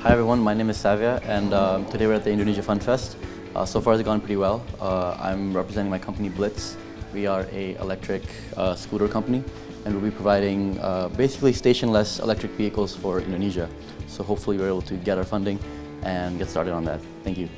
Hi everyone, my name is Savya, and today we're at the Indonesia Fund Fest. So far it's gone pretty well. I'm representing my company Blitz. We are an electric scooter company, and we'll be providing basically stationless electric vehicles for Indonesia. So hopefully we're able to get our funding and get started on that. Thank you.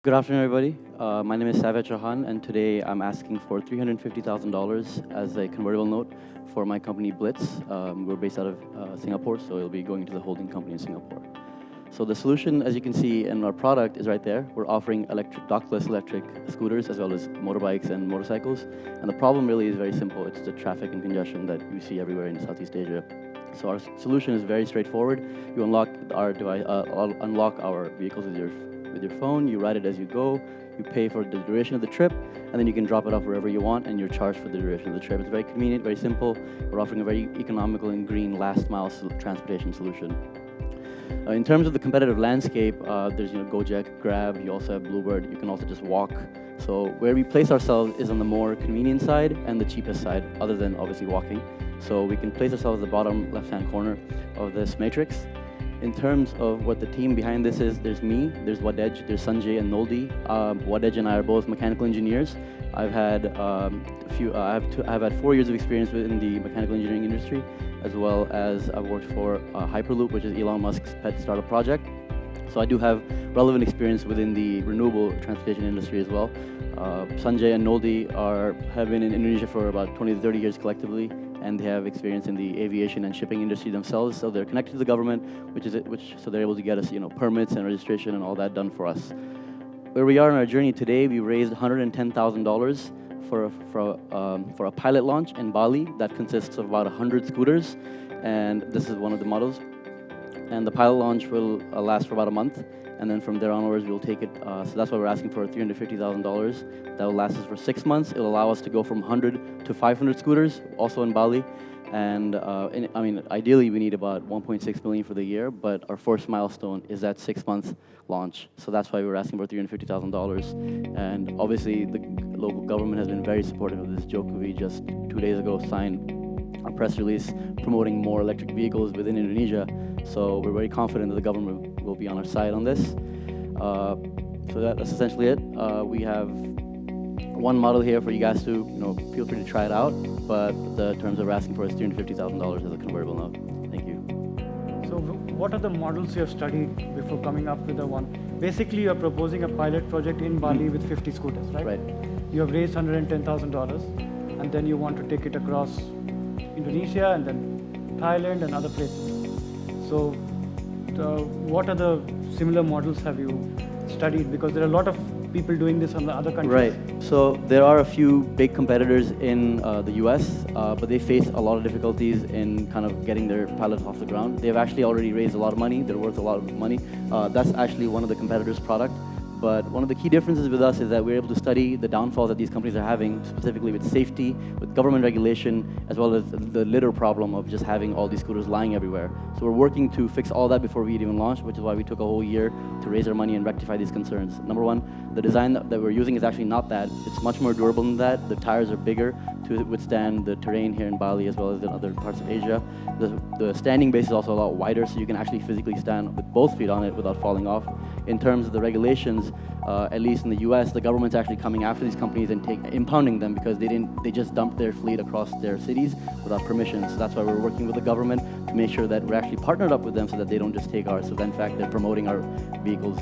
Good afternoon, everybody. My name is Savya, and today I'm asking for $350,000 as a convertible note for my company Blitz. We're based out of Singapore, so it'll be going to the holding company in Singapore. So the solution, as you can see in our product, is right there. We're offering dockless electric scooters as well as motorbikes and motorcycles. And the problem really is very simple. It's the traffic and congestion that you see everywhere in Southeast Asia. So our solution is very straightforward. You unlock our vehicles with your phone, you ride it as you go, you pay for the duration of the trip, and then you can drop it off wherever you want, and you're charged for the duration of the trip. It's very convenient, very simple. We're offering a very economical and green last-mile transportation solution. In terms of the competitive landscape, there's Gojek, Grab, you also have Bluebird, you can also just walk. So where we place ourselves is on the more convenient side and the cheapest side, other than obviously walking. So we can place ourselves at the bottom left-hand corner of this matrix. In terms of what the team behind this is, there's me, there's Wadej, there's Sanjay and Noldi. Wadej and I are both mechanical engineers. I've had I've had 4 years of experience within the mechanical engineering industry, as well as I've worked for Hyperloop, which is Elon Musk's pet startup project. So I do have relevant experience within the renewable transportation industry as well. Sanjay and Noldi have been in Indonesia for about 20 to 30 years collectively, and they have experience in the aviation and shipping industry themselves. So they're connected to the government, so they're able to get us, permits and registration and all that done for us. Where we are in our journey today, we raised $110,000 for a pilot launch in Bali that consists of about 100 scooters, and this is one of the models. And the pilot launch will last for about a month, and then from there onwards we'll take it. So that's why we're asking for $350,000. That will last us for 6 months. It'll allow us to go from 100 to 500 scooters, also in Bali. And ideally we need about 1.6 million for the year, but our first milestone is that 6-month launch. So that's why we're asking for $350,000. And obviously the local government has been very supportive of this. Jokowi just 2 days ago signed a press release promoting more electric vehicles within Indonesia. So we're very confident that the government will be on our side on this. So that's essentially it. We have one model here for you guys to, feel free to try it out. But the terms that we're asking for is $350,000 as a convertible note. Thank you. So what are the models you have studied before coming up with the one? Basically, you're proposing a pilot project in Bali with 50 scooters, right? Right. You have raised $110,000, and then you want to take it across Indonesia and then Thailand and other places. So what other similar models have you studied? Because there are a lot of people doing this in the other countries. Right. So there are a few big competitors in the US, but they face a lot of difficulties in kind of getting their pilots off the ground. They've actually already raised a lot of money. They're worth a lot of money. That's actually one of the competitors' product. But one of the key differences with us is that we're able to study the downfalls that these companies are having, specifically with safety, with government regulation, as well as the litter problem of just having all these scooters lying everywhere. So we're working to fix all that before we even launch, which is why we took a whole year to raise our money and rectify these concerns. Number one, the design that we're using is actually not that. It's much more durable than that. The tires are bigger to withstand the terrain here in Bali as well as in other parts of Asia. The standing base is also a lot wider, so you can actually physically stand with both feet on it without falling off. In terms of the regulations, at least in the US, the government's actually coming after these companies and impounding them because they just dumped their fleet across their cities without permission. So that's why we're working with the government to make sure that we're actually partnered up with them so that they don't just take ours, so that in fact they're promoting our vehicles.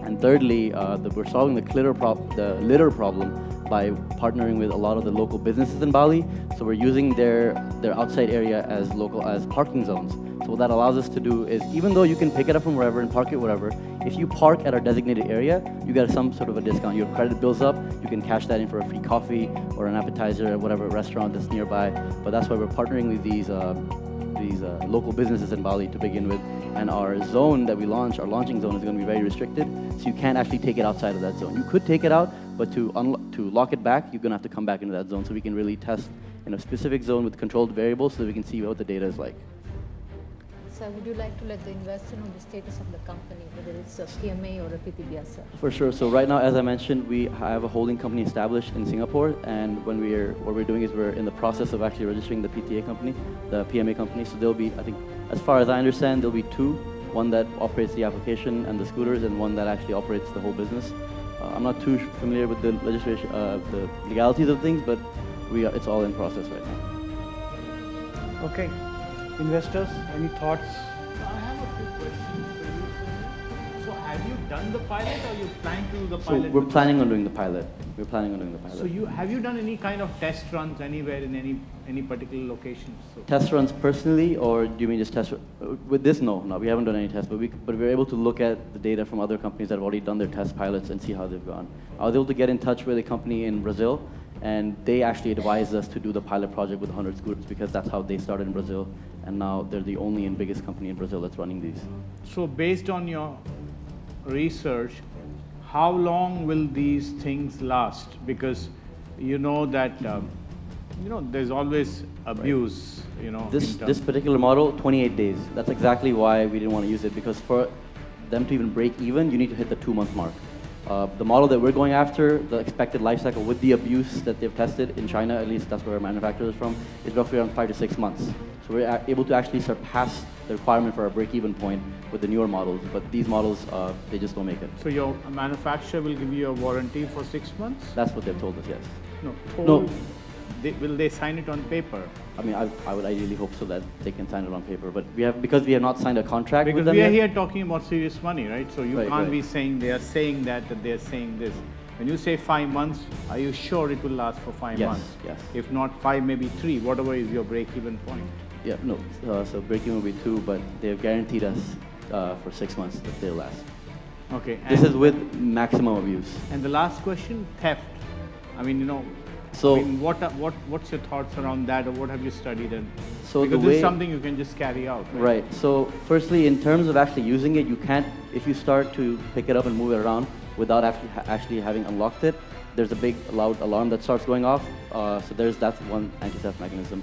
And thirdly, we're solving the litter problem by partnering with a lot of the local businesses in Bali. So we're using their outside area as parking zones. So what that allows us to do is, even though you can pick it up from wherever and park it wherever, if you park at our designated area, you get some sort of a discount. Your credit builds up, you can cash that in for a free coffee or an appetizer at whatever restaurant that's nearby. But that's why we're partnering with these local businesses in Bali to begin with. And our zone that we launch, our launching zone, is going to be very restricted, so you can't actually take it outside of that zone. You could take it out, but to lock it back, you're going to have to come back into that zone, so we can really test in a specific zone with controlled variables so that we can see what the data is like. So would you like to let the investor know the status of the company, whether it's a PMA or a PT biasa? For sure. So right now, as I mentioned, we have a holding company established in Singapore, and what we're doing is we're in the process of actually registering the PTA company, the PMA company. So there'll be, I think, as far as I understand, there'll be two: one that operates the application and the scooters, and one that actually operates the whole business. I'm not too familiar with the legislation, the legalities of things, but it's all in process right now. Okay, investors, any thoughts? I have a quick question for you, Sunil. So have you done the pilot or you plan to do the So pilot? we're planning on doing the pilot. We're planning on doing the pilot. So have you done any kind of test runs anywhere in any particular location? So Test runs personally, or do you mean just test with this? No, we haven't done any tests, but we're able to look at the data from other companies that have already done their test pilots and see how they've gone. I was able to get in touch with a company in Brazil, and they actually advised us to do the pilot project with 100 scooters because that's how they started in Brazil, and now they're the only and biggest company in Brazil that's running these. So based on your research, how long will these things last? Because you know that there's always abuse. This particular model, 28 days. That's exactly why we didn't want to use it, because for them to even break even, you need to hit the 2-month mark. The model that we're going after, the expected life cycle with the abuse that they've tested in China, at least that's where our manufacturer is from, is roughly around 5 to 6 months. So we're able to actually surpass the requirement for our break-even point with the newer models, but these models, they just don't make it. So your manufacturer will give you a warranty for 6 months? That's what they've told us, yes. No. Will they sign it on paper? I mean, I would ideally hope so that they can sign it on paper, but because we have not signed a contract with Because them we are yet. here talking about serious money, right? So you can't be saying they are saying that they are saying this. When you say 5 months, are you sure it will last for 5 months? Yes. If not 5, maybe 3, whatever is your break-even point. Yeah, no. So break-even will be 2, but they have guaranteed us for 6 months that they'll last. Okay. This is with maximum abuse. And the last question, theft. I mean, what's your thoughts around that, or what have you studied? Because this is something you can just carry out. Right. So firstly, in terms of actually using it, you can't, if you start to pick it up and move it around without actually having unlocked it, there's a big loud alarm that starts going off. So that's one anti-theft mechanism.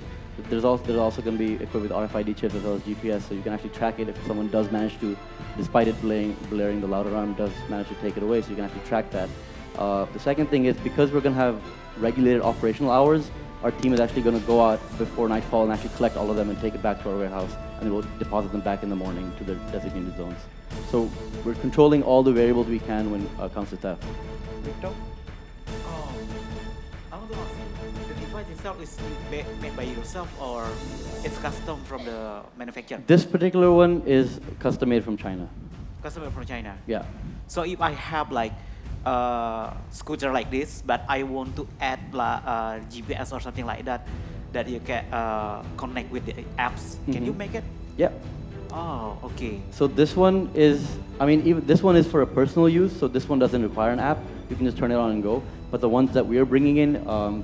There's also going to be equipped with RFID chips as well as GPS, so you can actually track it if someone does manage to, despite it blaring the loud alarm, does manage to take it away, so you can actually track that. The second thing is, because we're going to have regulated operational hours, our team is actually going to go out before nightfall and actually collect all of them and take it back to our warehouse, and we'll deposit them back in the morning to their designated zones. So we're controlling all the variables we can when it comes to theft. Victor? I want to ask, the device itself is made by yourself or it's custom from the manufacturer? This particular one is custom made from China. Custom from China? Yeah. So if I have like scooter like this, but I want to add GPS or something like that you can connect with the apps, can you make it? Yeah. Oh, okay. So this one is, even this one is for a personal use, so this one doesn't require an app. You can just turn it on and go. But the ones that we're bringing in,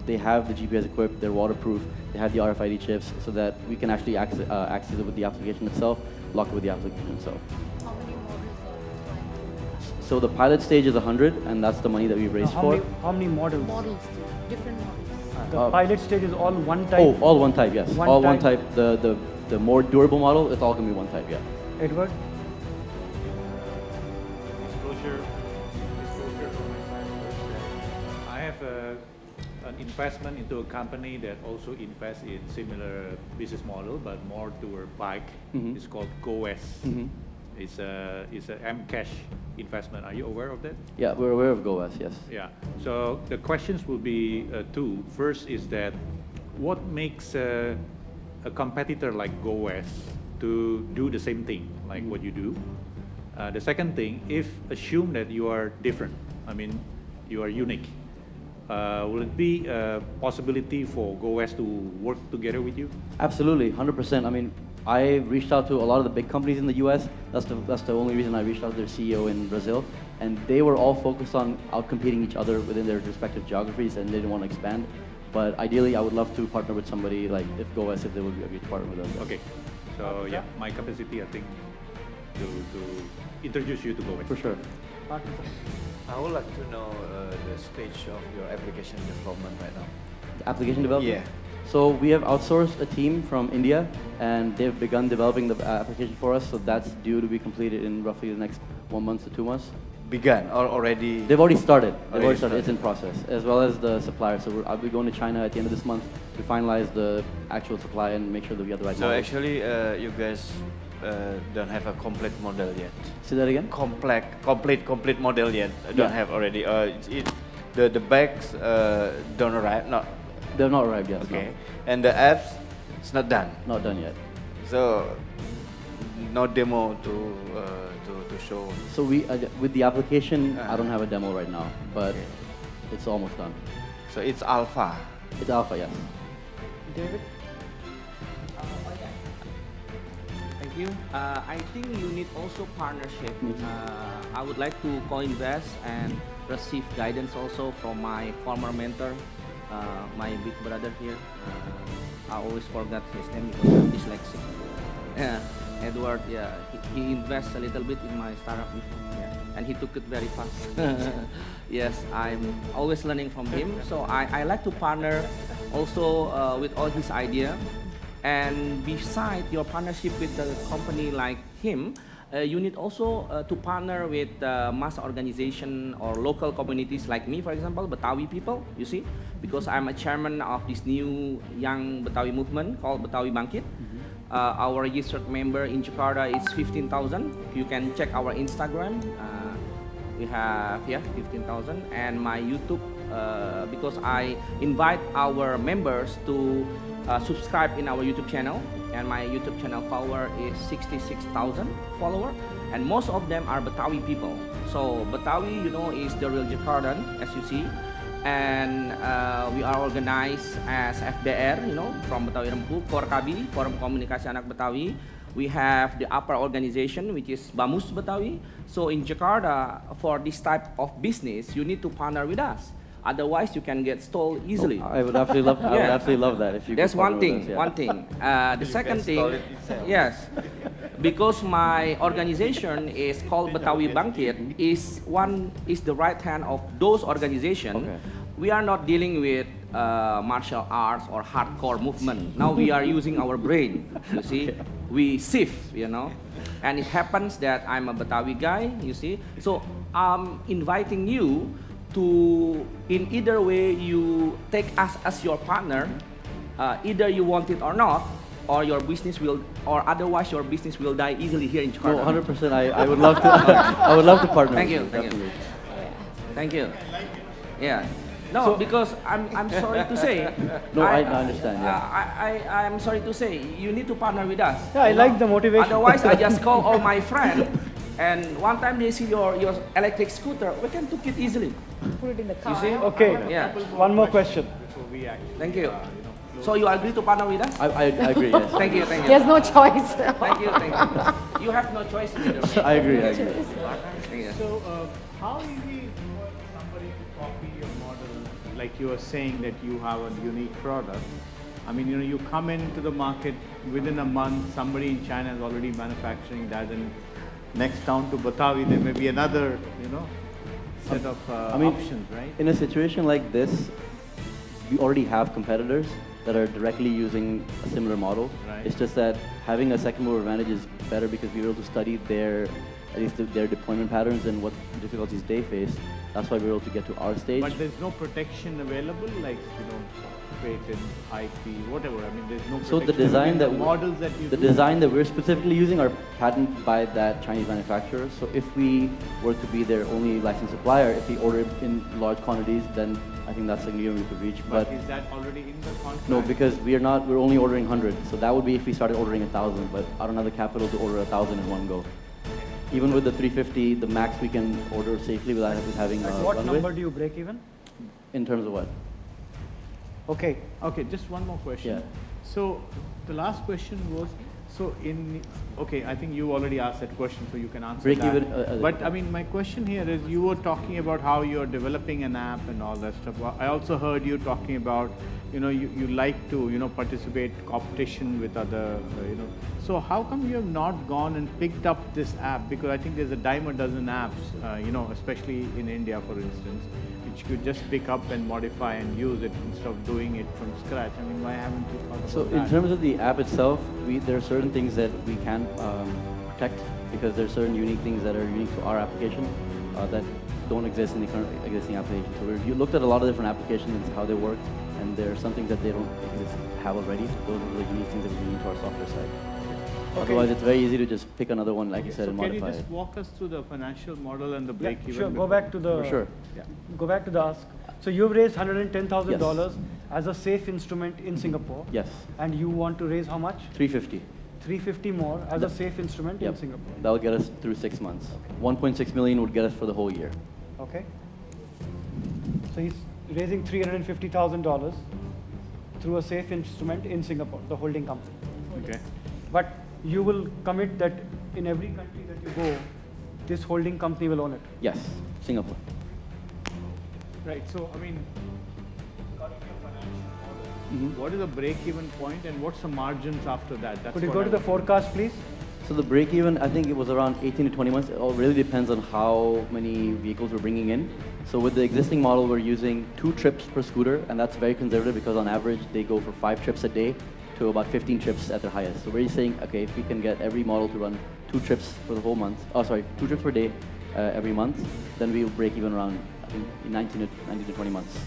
they have the GPS equipped, they're waterproof, they have the RFID chips, so that we can actually access it with the application itself, lock it with the application itself. How many models are you trying to So the pilot stage is 100, and that's the money that we've raised for. How many models? Models, different models. The pilot stage is all one type. Oh, all one type, yes. One all one type. type. The more durable model, it's all gonna be one type, yeah. Edward? Disclosure from my side first. I have an investment into a company that also invests in similar business model, but more toward bike. Mhm. It's called GoS. Mhm. It's a M-Cash investment. Are you aware of that? Yeah, we're aware of GoS, yes. Yeah. So the questions will be two. First is that what makes a competitor like GoS to do the same thing like what you do? The second thing, if assume that you are different, I mean, you are unique, will it be a possibility for GoS to work together with you? Absolutely, 100%. I mean, I reached out to a lot of the big companies in the US. That's the only reason I reached out to their CEO in Brazil. And they were all focused on outcompeting each other within their respective geographies, and they didn't want to expand. But ideally, I would love to partner with somebody like if GoS, if they would be a good partner with us. Okay. So yeah, my capacity, I think, to introduce you to GoS. For sure. I would like to know the stage of your application development right now. Application development? Yeah. So we have outsourced a team from India, and they've begun developing the application for us. So that's due to be completed in roughly the next 1 month to 2 months. Begun or already? They've already started. Already started. It's in process, as well as the supplier. So I'll be going to China at the end of this month to finalize the actual supply and make sure that we have the right So model. actually, you guys don't have a complete model yet. Say that again? Complete model yet. Don't Yeah. have already. The bags don't arrive. Not They've not arrived yet. okay. And the apps, it's not done. No, not done yet. So no demo to show. So we with the application, I don't Uh-huh. have a demo right now, but Okay. it's almost done. So it's alpha. It's alpha, yes. David? Thank you. I think you need also partnership. I would like to co-invest and receive guidance also from my former mentor, my big brother here. I always forgot his name because I'm dyslexic. Yeah, Edward. Yeah, he invests a little bit in my startup before. Yeah, and he took it very fast. Yes, I'm always learning from him. So I like to partner also with all his idea. And beside your partnership with a company like him, you need also to partner with mass organization or local communities like me, for example, Betawi people, you see, because I'm a chairman of this new young Betawi movement called Betawi Bangkit. Our registered member in Jakarta is 15,000. You can check our Instagram. We have 15,000, and my YouTube, because I invite our members to subscribe in our YouTube channel, and my YouTube channel follower is 66,000 follower, and most of them are Betawi people. So Betawi, you know, is the real Jakartan, as you see, and we are organized as FBR, you know, from Betawi Rempu, Forkabi, Forum Komunikasi Anak Betawi. We have the upper organization, which is Bamus Betawi. So in Jakarta, for this type of business, you need to partner with us. Otherwise, you can get stalled easily. I would absolutely love. I would Yeah. absolutely love that if you. That's could one partner thing. with us, yeah. One thing. The second can thing, stall it itself. yes, because my organization is called Betawi Bangkit, is the right hand of those organizations. Okay. We are not dealing with martial arts or hardcore movement. Now we are using our brain. You see, we sift, you know, and it happens that I'm a Betawi guy. You see, so I'm inviting you to, in either way, you take us as your partner, either you want it or not, or your business will, or otherwise your business will die easily here in Jakarta. No, 100%. I would love to. I would love to partner. Thank with you, thank you. definitely. Thank you. Yeah. No, because I'm sorry to say. No, I understand. Yeah. I'm sorry to say, you need to partner with us. Yeah, I you like know? the motivation. Otherwise, I just call all my friends, and one time they see your electric scooter, we can take it easily. Put it in the car. You see? Okay, Yeah. one more question. Before we actually, Thank you. So you agree to partner with us? I agree. Yes. Thank you, thank He you. has no choice. Thank you, thank you. You have no choice in either way. I agree. I agree. Thank you. So, how easy is for somebody to copy your model? Like you were saying that you have a unique product. I mean, you know, you come into the market within a month, somebody in China is already manufacturing that, and next town to Batavi, there may be another, set of options, right? In a situation like this, we already have competitors that are directly using a similar model. Right. It's just that having a second mover advantage is better because we're able to study at least their deployment patterns and what difficulties they face. That's why we're able to get to our stage. But there's no protection available, like, patent, IP, whatever. I mean, there's no protection. So the design the models that you the do. design that we're specifically using are patented by that Chinese manufacturer. So if we were to be their only licensed supplier, if we order in large quantities, then I think that's a new we could reach. But is that already in the contract? No, because we're only ordering 100. So that would be if we started ordering 1,000, but I don't have the capital to order 1,000 in one go. Even with the 350, the max we can order safely without having a What runway. number do you break even? In terms of what? Okay. Okay, just one more question. Yeah. So the last question was, I think you already asked that question, so you can answer Break that. even, But I mean, my question here is, you were talking about how you're developing an app and all that stuff. I also heard you talking about, you like to, participate competition with other, So how come you have not gone and picked up this app? Because I think there's a dime a dozen apps, especially in India, for instance, which you could just pick up and modify and use it instead of doing it from scratch. I mean, why haven't you thought about So that? in terms of the app itself, there are certain things that we can protect because there are certain unique things that are unique to our application that don't exist in the current existing application. So you looked at a lot of different applications and how they work, and there are some things that they don't have already. Those are the unique things that we need to our software side. Okay. Otherwise, it's very easy to just pick another one, like you said, So and can modify you just it. walk us through the financial model and the Yeah, break-even? sure. Go before- back to the. For sure. Yeah. Go back to the ask. So you've raised $110,000 as a safe instrument in Singapore. Yes, And you want to raise how much? 350. 350 more as a safe instrument Yep. in Singapore. That will get us through 6 months. 1.6 million would get us for the whole year. Okay. So he's raising $350,000 through a safe instrument in Singapore, the holding company. Okay. But you will commit that in every country that you go, this holding company will own it. Yes, Singapore. Right, so I mean, regarding your financial model, Mhm. what is the break-even point and what's the margins after that? That's Could you what go I to the want- forecast, please? So the break even, I think it was around 18 to 20 months. It all really depends on how many vehicles we're bringing in. So with the existing model, we're using 2 trips per scooter, and that's very conservative because on average, they go for 5 trips a day to about 15 trips at their highest. So we're saying, okay, if we can get every model to run 2 trips for the whole month, 2 trips per day every month, then we'll break even around, I think, 19 to 20 months.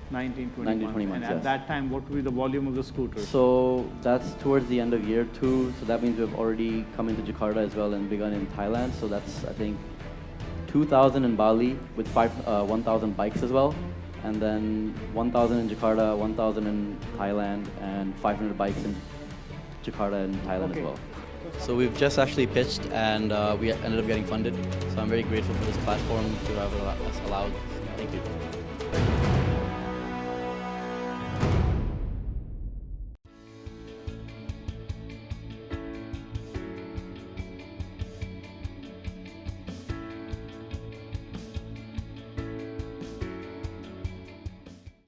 19, 20 19 to months. 20 And months, at yes. that time, what will be the volume of the scooters? So that's towards the end of year 2. So that means we've already come into Jakarta as well and begun in Thailand. So that's, I think, 2,000 in Bali with 1,000 bikes as well. And then 1,000 in Jakarta, 1,000 in Thailand, and 500 bikes in Jakarta and Thailand Okay. as well. So we've just actually pitched and we ended up getting funded. So I'm very grateful for this platform to have us allowed. Thank you.